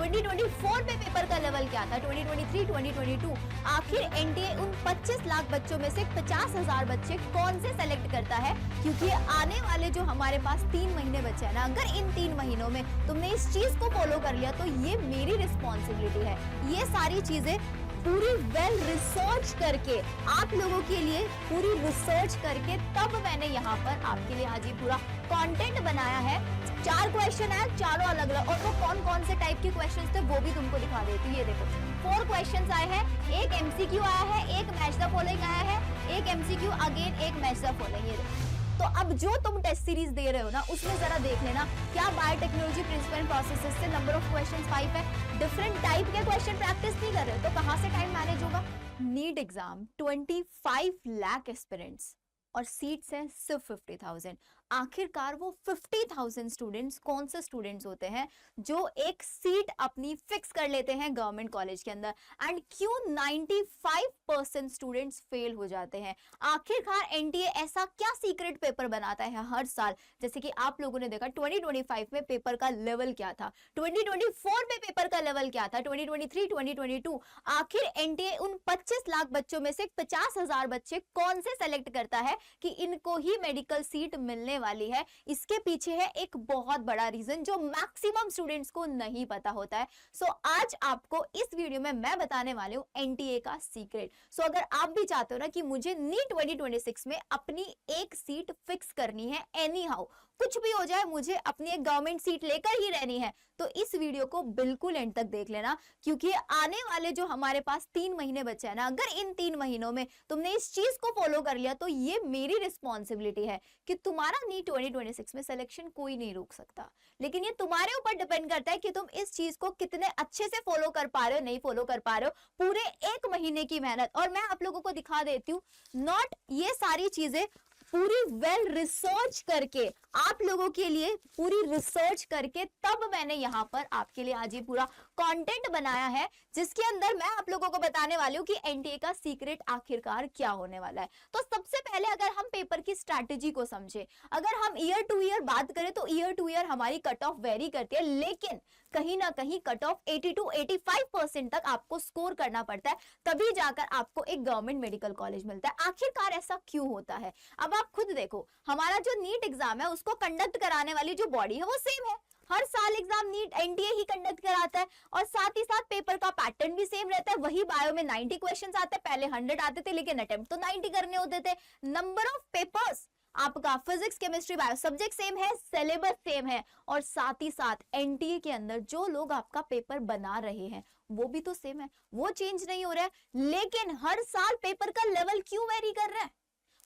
2024 में पेपर का लेवल क्या था, 2023, 2022, आखिर एनटीए उन 25 लाख बच्चों में से 50,000 बच्चे कौन से सेलेक्ट करता है, क्योंकि आने वाले जो हमारे पास 3 महीने बचे हैं ना, अगर इन 3 महीनों में तुमने इस चीज को फॉलो कर लिया तो ये मेरी रिस्पॉन्सिबिलिटी है। ये सारी चीजें पूरी वेल रिसर्च करके, आप लोगों के लिए पूरी रिसर्च करके तब मैंने यहाँ पर आपके लिए आज ये पूरा कंटेंट बनाया है। 4 क्वेश्चन है, चारों अलग अलग, और वो कौन कौन से टाइप के क्वेश्चंस थे वो भी तुमको दिखा देती हूँ। ये देखो 4 क्वेश्चंस आए हैं, एक एमसीक्यू आया है, एक मैच द फॉलोइंग आया है, एक एमसीक्यू अगेन, एक मैच द फॉलोइंग। ये देखो, तो अब जो तुम टेस्ट सीरीज दे रहे हो ना, उसमें जरा देख लेना क्या बायोटेक्नोलॉजी प्रिंसिपल एंड प्रोसेसेस से नंबर ऑफ क्वेश्चंस 5 है, डिफरेंट टाइप के क्वेश्चन प्रैक्टिस नहीं कर रहे हो तो कहां से टाइम मैनेज होगा। नीट एग्जाम 25 लाख एस्पिरेंट्स और सीट्स हैं सिर्फ 50,000। आखिरकार वो 50,000 स्टूडेंट्स कौन से स्टूडेंट्स होते हैं जो एक सीट अपनी फिक्स कर लेते हैं गवर्नमेंट कॉलेज के अंदर, एंड क्यों 95% स्टूडेंट्स फेल हो जाते हैं। आखिरकार एनटीए ऐसा क्या सीक्रेट पेपर बनाता है हर साल, जैसे कि आप लोगों ने देखा 2025 में पेपर का लेवल क्या था, 2024 में पेपर का लेवल क्या था, 2023, 2022, आखिर एनटीए उन 25 लाख बच्चों में से 50,000 बच्चे कौन से सेलेक्ट करता है कि इनको ही मेडिकल सीट मिलने वाली है। इसके पीछे है एक बहुत बड़ा रीजन जो मैक्सिमम स्टूडेंट्स को नहीं पता होता है। सो आज आपको इस वीडियो में मैं बताने वाली हूं एनटीए का सीक्रेट। सो अगर आप भी चाहते हो ना कि मुझे नीट 2026 में अपनी एक सीट फिक्स करनी है, एनी हाउ कुछ भी हो जाए मुझे अपनी एक गवर्नमेंट सीट लेकर ही रहनी है, तो इस वीडियो को बिल्कुल एंड तक देख लेना, क्योंकि आने वाले जो हमारे पास 3 महीने बचे हैं ना, अगर इन 3 महीनों में तुमने इस चीज को फॉलो कर लिया तो ये मेरी रिस्पॉन्सिबिलिटी है कि तुम्हारा नीट 2026 में सिलेक्शन कोई नहीं रोक सकता। लेकिन ये तुम्हारे ऊपर डिपेंड करता है कि तुम इस चीज को कितने अच्छे से फॉलो कर पा रहे हो, नहीं फॉलो कर पा रहे हो। पूरे 1 महीने की मेहनत, और मैं आप लोगों को दिखा देती हूँ, नॉट ये सारी चीजें पूरी वेल रिसर्च करके, आप लोगों के लिए पूरी रिसर्च करके तब मैंने यहां पर आपके लिए आज ये पूरा कंटेंट बनाया है, जिसके अंदर मैं आप लोगों को बताने वाली हूं कि एनटीए का सीक्रेट आखिरकार क्या होने वाला है। तो सबसे पहले अगर हम पेपर की स्ट्रैटेजी को समझे, अगर हम ईयर टू ईयर बात करें तो ईयर टू ईयर हमारी कट ऑफ वेरी करती है, लेकिन कहीं ना कहीं कट ऑफ 80-85% तक आपको स्कोर करना पड़ता है, तभी जाकर आपको एक गवर्नमेंट मेडिकल कॉलेज मिलता है। आखिरकार ऐसा क्यों होता है, अब आप खुद देखो, हमारा जो नीट एग्जाम है उसको कंडक्ट कराने वाली जो बॉडी है वो सेम है, हर साल एग्जाम नीट एनटीए ही कंडक्ट कराता है, और साथ ही साथ पेपर का पैटर्न भी सेम रहता है। वही बायो में 90 क्वेश्चंस आते हैं, पहले 100 आते थे लेकिन अटेम्प्ट तो 90 करने होते थे। नंबर ऑफ पेपर्स आपका physics chemistry bio subject same है, सिलेबस सेम है, और साथ ही साथ एनटीए के अंदर जो लोग आपका पेपर बना रहे हैं वो भी तो सेम है, वो चेंज नहीं हो रहा है। लेकिन हर साल पेपर का लेवल क्यों वेरी कर रहा है,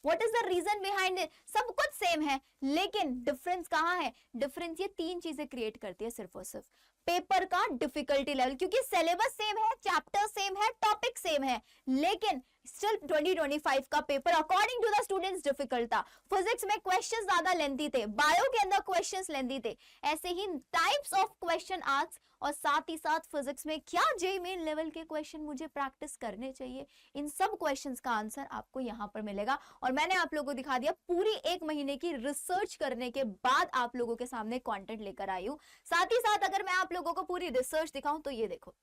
What is the reason behind it? सब कुछ सेम है, लेकिन डिफरेंस कहां है? डिफरेंस ये 3 चीजें क्रिएट करती है सिर्फ और सिर्फ पेपर का डिफिकल्टी लेवल, क्योंकि सिलेबस सेम है, चैप्टर सेम है, टॉपिक सेम है, लेकिन स्टिल 2025 का paper according to the students difficult था। फिजिक्स में क्वेश्चंस ज्यादा लेंथी थे, बायो के अंदर क्वेश्चंस लेंथी थे, ऐसे ही टाइप्स ऑफ क्वेश्चन आस्क, और साथ ही साथ फिजिक्स में क्या जेईई मेन लेवल के क्वेश्चन मुझे प्रैक्टिस करने चाहिए, इन सब क्वेश्चंस का आंसर आपको यहां पर मिलेगा। और मैंने आप लोगों को दिखा दिया पूरी 1 महीने की रिसर्च करने के बाद आप लोगों के सामने कंटेंट लेकर आई हूं। साथ ही साथ अगर मैं आप लोगों को पूरी रिसर्च दिखाऊं तो ये देखो,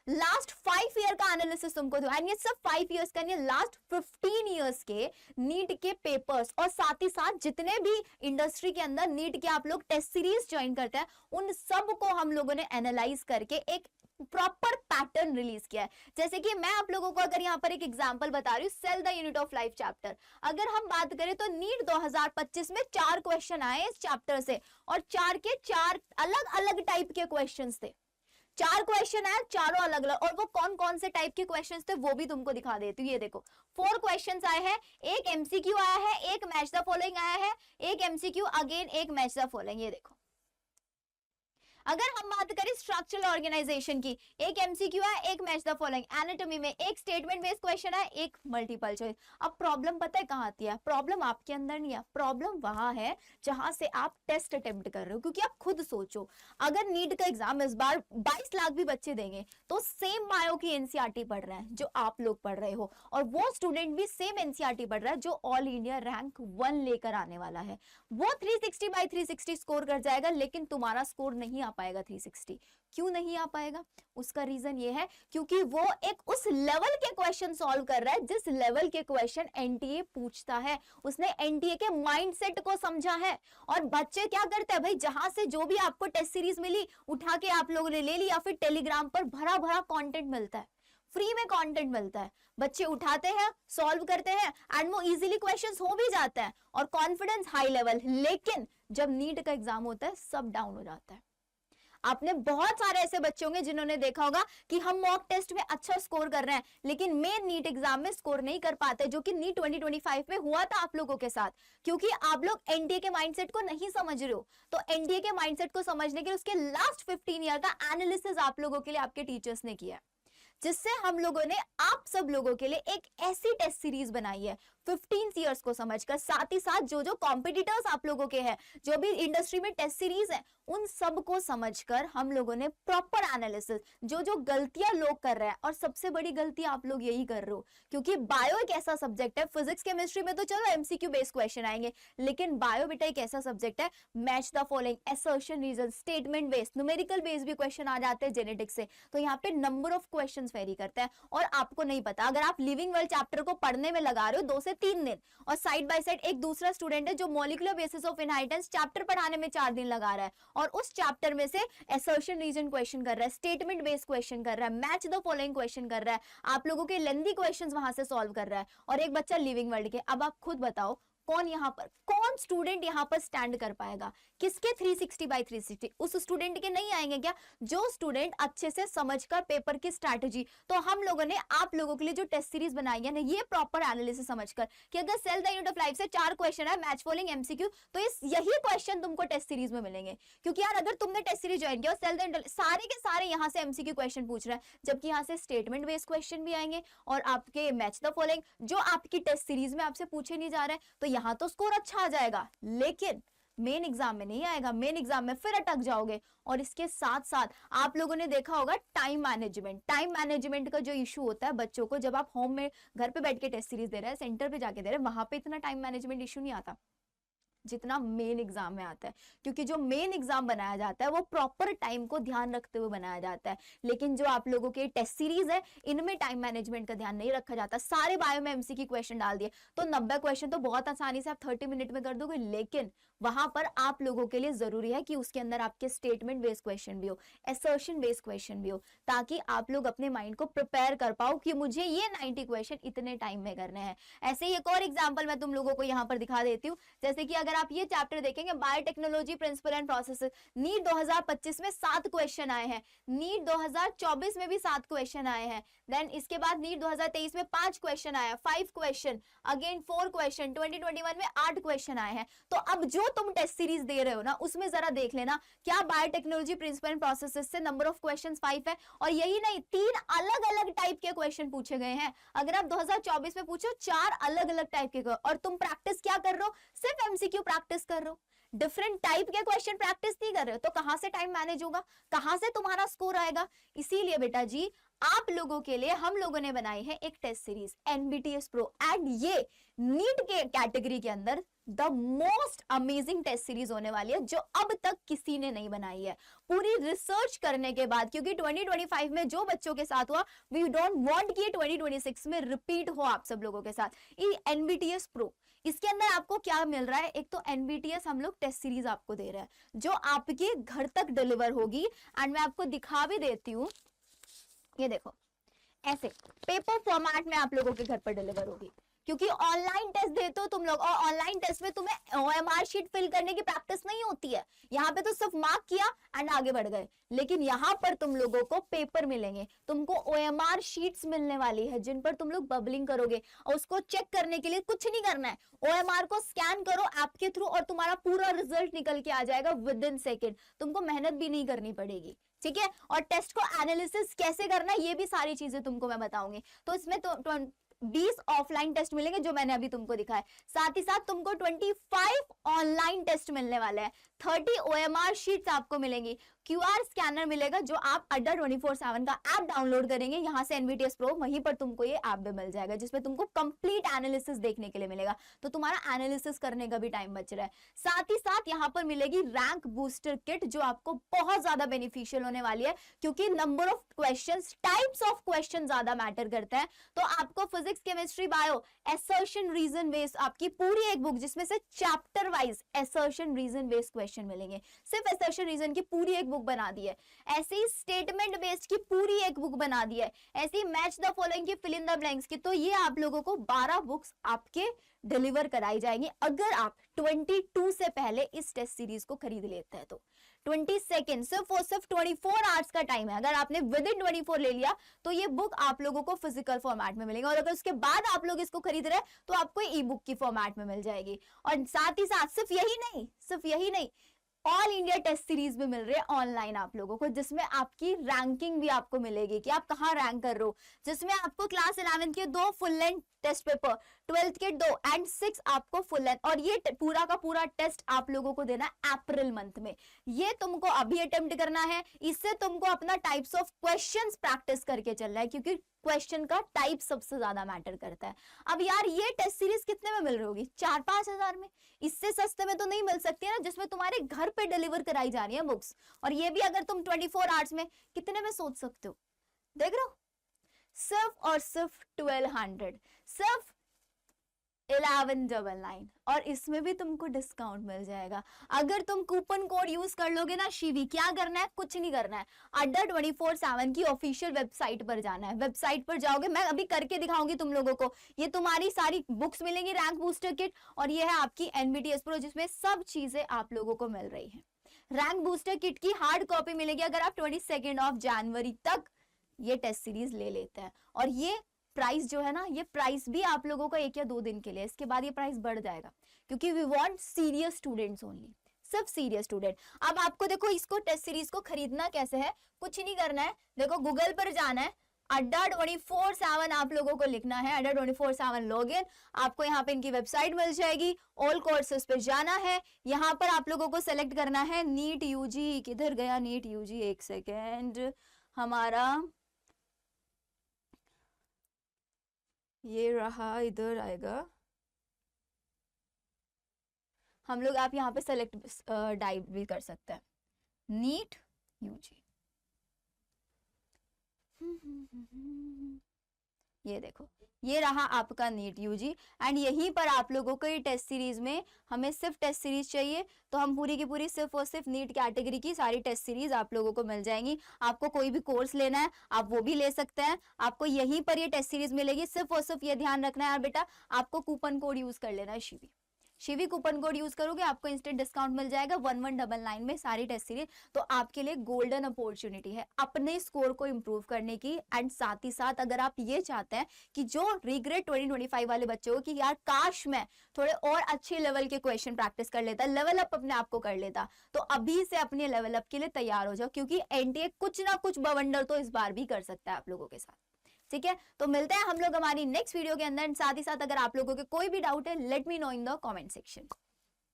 लास्ट 5 ईयर का एनालिसिस तुमको दो, एंड ये सिर्फ 5 ईयर्स का नहीं, लास्ट 15 ईयर्स के नीट के पेपर्स, और साथ ही साथ जितने भी इंडस्ट्री के अंदर नीट के आप लोग टेस्ट सीरीज ज्वाइन करते हैं उन सब को हम लोगों ने एनालाइज करके एक प्रॉपर पैटर्न रिलीज किया है। जैसे कि मैं आप लोगों को अगर यहाँ पर एक एग्जांपल बता रही हूँ, cell the unit of life chapter, अगर हम बात करें तो नीट 2025 में 4 क्वेश्चन आए इस चैप्टर से, और 4 के 4 अलग अलग टाइप के क्वेश्चंस थे। 4 क्वेश्चन है, चारों अलग अलग, और वो कौन कौन से टाइप के क्वेश्चंस थे वो भी तुमको दिखा देती हूँ। ये देखो 4 क्वेश्चंस आए हैं, एक एमसीक्यू आया है, एक मैच द फॉलोइंग आया है, एक एमसीक्यू अगेन, एक मैच द फॉलोइंग। ये देखो, अगर हम बात करें स्ट्रक्चरल ऑर्गेनाइजेशन की, एक एमसीक्यू है, एक मैच द फॉलोइंग, एनाटॉमी में एक स्टेटमेंट बेस्ड क्वेश्चन है, एक मल्टीपल चॉइस। अब प्रॉब्लम पता है कहां आती है? प्रॉब्लम आपके अंदर नहीं है, प्रॉब्लम वहां है जहां से आप टेस्ट अटेम्प्ट कर रहे हो। क्योंकि आप खुद सोचो, अगर नीट का एग्जाम इस बार 22 लाख भी बच्चे देंगे तो सेम बायो की एनसीईआरटी पढ़ रहे हैं जो आप लोग पढ़ रहे हो, और वो स्टूडेंट भी सेम एनसीईआरटी पढ़ रहा है जो ऑल इंडिया रैंक 1 लेकर आने वाला है। वो 360 by 360 स्कोर कर जाएगा, लेकिन तुम्हारा स्कोर नहीं आ पाएगा 360। क्यों नहीं आ पाएगा? उसका रीजन ये है क्योंकि वो एक उस लेवल के क्वेश्चन सॉल्व कर रहा है जिस लेवल के क्वेश्चन एनटीए पूछता है। उसने एनटीए के माइंडसेट को समझा है। और बच्चे क्या करते हैं भाई, जहां से जो भी आपको टेस्ट सीरीज मिली उठा के आप लोगों ने ले ली, या फिर टेलीग्राम पर भरा भरा कंटेंट मिलता है, फ्री में कंटेंट मिलता है, बच्चे उठाते हैं, सॉल्व करते हैं एंड वो इजीली क्वेश्चंस हो भी जाता है और कॉन्फिडेंस हाई लेवल। लेकिन जब नीट का एग्जाम होता है सब डाउन हो जाता है। आपने बहुत सारे ऐसे बच्चे होंगे जिन्होंने देखा होगा कि हम मॉक टेस्ट में अच्छा स्कोर कर रहे हैं लेकिन मेन नीट एग्जाम में स्कोर नहीं कर पाते, जो कि नीट 2025 में हुआ था आप लोगों के साथ, क्योंकि आप लोग एनडीए के माइंडसेट को नहीं समझ रहे हो। तो एनडीए के माइंडसेट को समझने के लिए उसके लास्ट 15 ईयर का एनालिसिस आप लोगों के लिए आपके टीचर्स ने किया, जिससे हम लोगों ने आप सब लोगों के लिए एक ऐसी टेस्ट सीरीज बनाई है 15 ईयर्स को समझकर। साथ ही साथ जो जो कॉम्पिटिटर्स आप लोगों के हैं, जो भी इंडस्ट्री में टेस्ट सीरीज है, उन सब को समझकर हम लोगों ने प्रॉपर एनालिसिस, जो जो गलतियां लोग कर रहे हैं, और सबसे बड़ी गलती आप लोग यही कर रहे हो क्योंकि बायो एक ऐसा सब्जेक्ट है, फिजिक्स केमिस्ट्री में तो चलो एमसीक्यू बेस्ड क्वेश्चन आएंगे, लेकिन बायो बेटा एक ऐसा सब्जेक्ट है, match the following, assertion, reason, statement based, numerical based भी क्वेश्चन आ जाते हैं जेनेटिक्स से। तो यहाँ पे नंबर ऑफ क्वेश्चन वेरी करते हैं और आपको नहीं पता। अगर आप लिविंग वर्ल्ड चैप्टर को पढ़ने में लगा रहे हो 2 से 3 दिन, और साइड बाय साइड एक दूसरा स्टूडेंट है जो molecular basis of inheritance chapter पढ़ाने में 4 दिन लगा रहा है और उस चैप्टर में से असर्शन रीजन क्वेश्चन कर रहा है, स्टेटमेंट बेस्ड क्वेश्चन कर रहा है, मैच द फॉलोइंग क्वेश्चन कर रहा है, आप लोगों के लेंथी क्वेश्चंस वहां से सॉल्व कर रहा है, और एक बच्चा लिविंग वर्ल्ड के। अब आप खुद बताओ कौन स्टूडेंट यहाँ पर स्टैंड कर पाएगा? किसके 360 बाय 360? उस स्टूडेंट के नहीं आएंगे क्या, जो स्टूडेंट अच्छे से समझकर पेपर की स्ट्रैटेजी। तो हम लोगों ने आप लोगों के लिए जो टेस्ट सीरीज बनाई है ना, ये प्रॉपर एनालिसिस समझकर कि अगर cell the unit of life से 4 क्वेश्चन है, मैच फॉलोइंग, एमसीक्यू, तो यही क्वेश्चन तुमको टेस्ट सीरीज में मिलेंगे। क्योंकि यार अगर तुमने टेस्ट सीरीज ज्वाइन किया और सेल द सारे के सारे यहाँ से एमसीक्यू क्वेश्चन पूछ रहे हैं, जबकि यहाँ से स्टेटमेंट बेस्ड क्वेश्चन भी आएंगे और आपके मैच द फॉलोइंग जो आपकी टेस्ट सीरीज में आपसे पूछे नहीं जा रहे हैं, तो यहाँ तो स्कोर अच्छा आ जाएगा, लेकिन मेन एग्जाम में नहीं आएगा। मेन एग्जाम में फिर अटक जाओगे। और इसके साथ साथ आप लोगों ने देखा होगा टाइम मैनेजमेंट का जो इशू होता है बच्चों को, जब आप होम में घर पे बैठ के टेस्ट सीरीज दे रहे हैं, सेंटर पे जाके दे रहे हैं, वहां पे इतना टाइम मैनेजमेंट इशू नहीं आता जितना मेन एग्जाम में आता है, क्योंकि जो मेन एग्जाम बनाया जाता है वो प्रॉपर टाइम को ध्यान रखते हुए बनाया जाता है। लेकिन जो आप लोगों के टेस्ट सीरीज है, इनमें टाइम मैनेजमेंट का ध्यान नहीं रखा जाता। सारे बायो में एमसीक्यू क्वेश्चन डाल दिए तो 90 क्वेश्चन तो बहुत आसानी से आप 30 मिनट में कर दोगे, लेकिन वहां पर आप लोगों के लिए जरूरी है कि उसके अंदर आपके स्टेटमेंट बेस्ड क्वेश्चन भी हो, असर्शन बेस्ड क्वेश्चन भी हो, ताकि आप लोग अपने माइंड को प्रिपेयर कर पाओ कि मुझे ये 90 क्वेश्चन इतने टाइम में करने हैं। ऐसे ही एक और एग्जाम्पल मैं तुम लोगों को यहाँ पर दिखा देती हूँ। जैसे कि अगर आप ये चैप्टर देखेंगे, biotechnology principle and processes, NEET 2025 में 7 क्वेश्चन आए हैं, नीट 2024 में भी 7 क्वेश्चन आए हैं, देन इसके बाद नीट 2023 में 5 क्वेश्चन आया, 5 क्वेश्चन, अगेन 4 क्वेश्चन, 2021 में 8 क्वेश्चन आए हैं। तो अब जो तुम टेस्ट सीरीज दे रहे हो ना, उसमें जरा देख लेना क्या बायोटेक्नोलॉजी प्रिंसिपल एंड प्रोसेसेस से नंबर ऑफ क्वेश्चंस 5 है, और यही नहीं 3 अलग अलग टाइप के क्वेश्चन पूछे गए हैं। अगर आप 2024 में पूछो 4 अलग अलग टाइप के, और तुम प्रैक्टिस क्या कर रहे हो, सिर्फ एमसीक्यू प्रैक्टिस कर रहे हो, डिफरेंट टाइप के क्वेश्चन प्रैक्टिस नहीं कर रहे हो, तो कहां से टाइम मैनेज होगा, कहां से तुम्हारा स्कोर आएगा? इसीलिए बेटा जी आप लोगों के लिए हम लोगों ने बनाई है एक टेस्ट सीरीज एनबीटीएस प्रो, एंड ये नीट के कैटेगरी के अंदर the most amazing taste series होने वाली है, जो अब तक किसी ने नहीं बनाई है, पूरी रिसर्च करने के बाद। क्योंकि 2025 में जो बच्चों के साथ हुआ, वी डोंट वांट कि 2026 में रिपीट हो आप सब लोगों के साथ। ये एनबीटीएस प्रो, इसके अंदर आपको क्या मिल रहा है, एक तो एनबीटीएस हम लोग टेस्ट सीरीज आपको दे रहे हैं जो आपके घर तक डिलीवर होगी, एंड मैं आपको दिखा भी देती हूँ, ये देखो ऐसे पेपर फॉर्मेट में आप लोगों के घर पर डिलीवर होगी। क्योंकि ऑनलाइन टेस्ट देते हो तुम लोग, और ऑनलाइन टेस्ट में तुम्हें ओएमआर शीट फिल करने की प्रैक्टिस नहीं होती है, यहाँ पे तो सिर्फ मार्क किया एंड आगे बढ़ गए। लेकिन यहाँ पर तुम लोगों को पेपर मिलेंगे, तुमको ओएमआर शीट्स मिलने वाली है जिन पर तुम लोग बबलिंग करोगे, और उसको चेक करने के लिए कुछ नहीं करना है, ओएमआर को स्कैन करो ऐप के थ्रू और तुम्हारा पूरा रिजल्ट निकल के आ जाएगा विद इन सेकेंड, तुमको मेहनत भी नहीं करनी पड़ेगी, ठीक है। और टेस्ट को एनालिसिस कैसे करना है ये भी सारी चीजें तुमको मैं बताऊंगी। तो इसमें तो 20 ऑफलाइन टेस्ट मिलेंगे जो मैंने अभी तुमको दिखाया, साथ ही साथ तुमको 25 ऑनलाइन टेस्ट मिलने वाले हैं, 30 ओएमआर शीट्स आपको मिलेंगी। QR स्कैनर मिलेगा जो आप अड्डा 24/7 का ऐप डाउनलोड करेंगे, यहाँ से NVTS Pro, वहीं पर तुमको ये ऐप भी मिल जाएगा जिसमें तुमको कंप्लीट एनालिसिस देखने के लिए मिलेगा, तो तुम्हारा एनालिसिस करने का भी टाइम बच रहा है। साथ ही साथ यहाँ पर मिलेगी रैंक बूस्टर किट जो आपको बहुत ज्यादा बेनिफिशियल होने वाली है, क्योंकि number of questions, types of question ज्यादा मैटर करता है। तो आपको physics, chemistry, bio, assertion, reason based आपकी पूरी एक बुक जिसमें से chapter wise assertion, reason based question मिलेंगे। सिर्फ असर्शन रीजन की पूरी एक बुक बना दी है, ऐसे ही स्टेटमेंट बेस्ड की पूरी एक बुक बना दी है, ऐसे ही मैच द फॉलोइंग की, फिल इन द ब्लैंक्स की। तो ये आप लोगों को 12 बुक्स आपके डिलीवर कराई जाएंगी अगर आप 22 से पहले इस टेस्ट सीरीज को खरीद लेते हैं। तो 22 सिर्फ और सिर्फ 24 आवर्स का टाइम है। अगर आपने विद इन 24 ले लिया तो ये बुक आप लोगों को फिजिकल फॉर्मेट में मिलेगा, और अगर उसके बाद आप लोग इसको खरीद रहे हैं तो आपको ई बुक की फॉर्मेट में मिल जाएगी। और साथ ही साथ सिर्फ यही नहीं, ऑल इंडिया टेस्ट सीरीज भी मिल रही है ऑनलाइन आप लोगों को, जिसमें आपकी रैंकिंग भी आपको मिलेगी कि आप कहाँ रैंक कर रहे हो, जिसमें आपको क्लास 11 के 2 full length test paper, 12th के 2 एंड 6 आपको फुल लेंथ, और ये पूरा का पूरा टेस्ट आप लोगों को देना अप्रैल मंथ में। ये तुमको अभी अटेम्प्ट करना है, इससे तुमको अपना टाइप्स ऑफ क्वेश्चंस प्रैक्टिस करके चलना है, क्योंकि क्वेश्चन का टाइप सबसे ज्यादा मैटर करता है। अब यार ये टेस्ट सीरीज कितने में मिल रही होगी? 4-5 हजार में, इससे सस्ते में तो नहीं मिल सकती है ना, जिसमें तुम्हारे घर पे डिलीवर कराई जा रही है बुक्स। और ये भी अगर तुम 24 आवर्स में, कितने में सोच सकते हो? देख रहे हो, सिर्फ और सिर्फ 1200, सिर्फ 1199, और इसमें भी तुमको डिस्काउंट मिल जाएगा अगर तुम कूपन कोड यूज कर लोगे ना शिवी। क्या करना है? कुछ नहीं करना है, अड्डा 24/7 की ऑफिशियल वेबसाइट पर जाना है। वेबसाइट पर जाओगे, मैं अभी करके दिखाऊंगी तुम लोगों को, ये तुम्हारी सारी बुक्स मिलेंगी, रैंक बूस्टर किट, और ये है आपकी NVTS Pro जिसमें सब चीजें आप लोगों को मिल रही है। रैंक बूस्टर किट की हार्ड कॉपी मिलेगी अगर आप 22 जनवरी तक ये टेस्ट सीरीज ले लेते हैं। और ये प्राइस जो है ना, ये प्राइस भी आप लोगों को 1 या 2 दिन के लिए, इसके बाद ये प्राइस बढ़ जाएगा, क्योंकि we want serious students only, सिर्फ सीरियस स्टूडेंट। अब आपको देखो इसको टेस्ट सीरीज को खरीदना कैसे है, कुछ नहीं करना है, देखो गूगल पर जाना है, अड्डा 24/7 आप लोगों को लिखना है, अड्डा 24/7 लॉगिन, आपको यहाँ पे इनकी वेबसाइट मिल जाएगी, ऑल कोर्सेज पे जाना है, यहाँ पर आप लोगों को सेलेक्ट करना है नीट यूजी। किधर गया नीट यूजी? एक सेकेंड, हमारा ये रहा, इधर आएगा। हम लोग, आप यहाँ पे सेलेक्ट डाइव भी कर सकते हैं, नीट यूजी। ये देखो, ये रहा आपका नीट यूजी, एंड यहीं पर आप लोगों को ये टेस्ट सीरीज में, हमें सिर्फ टेस्ट सीरीज चाहिए तो हम पूरी की पूरी सिर्फ और सिर्फ नीट कैटेगरी की सारी टेस्ट सीरीज आप लोगों को मिल जाएंगी। आपको कोई भी कोर्स लेना है आप वो भी ले सकते हैं, आपको यहीं पर ये टेस्ट सीरीज मिलेगी। सिर्फ और सिर्फ ये ध्यान रखना है यार बेटा, आपको कूपन कोड यूज कर लेना है शिवी कूपन कोड यूज करोगे आपको इंस्टेंट डिस्काउंट मिल जाएगा 1199 में सारी टेस्ट सीरीज। तो आपके लिए गोल्डन अपॉर्चुनिटी है अपने स्कोर को इंप्रूव करने की। एंड साथ ही साथ अगर आप ये चाहते हैं कि जो रिग्रेट 2025 वाले बच्चों को कि यार काश मैं थोड़े और अच्छे लेवल के क्वेश्चन प्रैक्टिस कर लेता, लेवल अप अपने आप को कर लेता, तो अभी से अपने लेवल अप के लिए तैयार हो जाओ, क्योंकि एनटीए कुछ ना कुछ बवंडर तो इस बार भी कर सकता है आप लोगों के साथ। ठीक है, तो मिलते हैं हम लोग हमारी नेक्स्ट वीडियो के अंदर। साथ ही साथ अगर आप लोगों के कोई भी डाउट है, let me know in the comment section.